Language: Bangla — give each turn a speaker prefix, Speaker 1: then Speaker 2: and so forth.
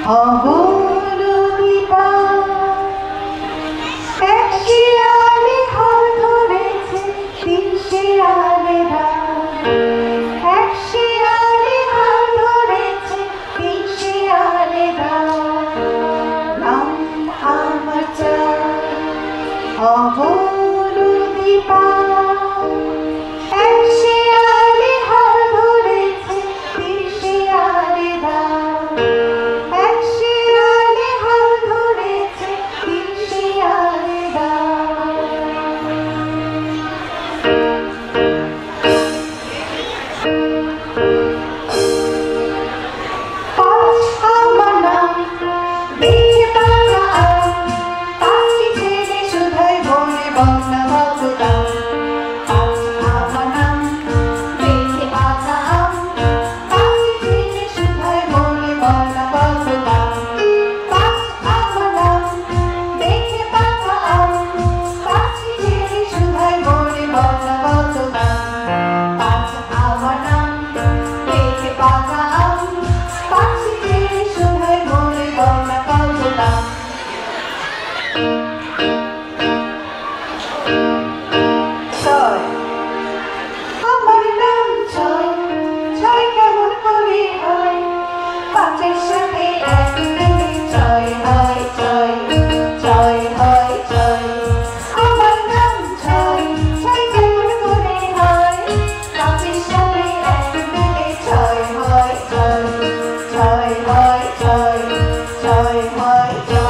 Speaker 1: অবরুদিপা এক শিয়ালে হাল ধরেছে তিন শিয়ালেরা এক শিয়ালে হাল ধরেছে তিন শিয়ালেরা নাম আমার চাই অবরুদিপা এক শিয়ালে হাল ধরেছে তিন শিয়ালেরা এক শিয়ালে হাল ধরেছে তিন শিয়ালেরা পাঁচ আমার নাম দেখে পাকা আম পাঁচটি ছেলে শুধাই বনে বন্যা ভগদাম পাঁচ আমার নাম দেখে পাকা আম পাঁচটি ছেলে শুধাই বনে বন্যা ভগদাম পাঁচ আমার নাম দেখে পাকা আম পাঁচটি ছেলে শুধাই বনে বন্যা ভগদাম পাঁচ আমার নাম দেখে পাকা আম পাঁচটি ছেলে শুধাই বনে বন্যা ভগদাম ছয় আমার নাম ছয় ছয় কেমন করে হয় পাঁচের সাথে এক মিলে ছয় হয় ছয় ছয় হয় ছয় আমার নাম ছয় ছয় কেমন করে হয় পাঁচের সাথে এক মিলে ছয় হয় ছয় ছয় হয় ছয় ছয় হয় ছয়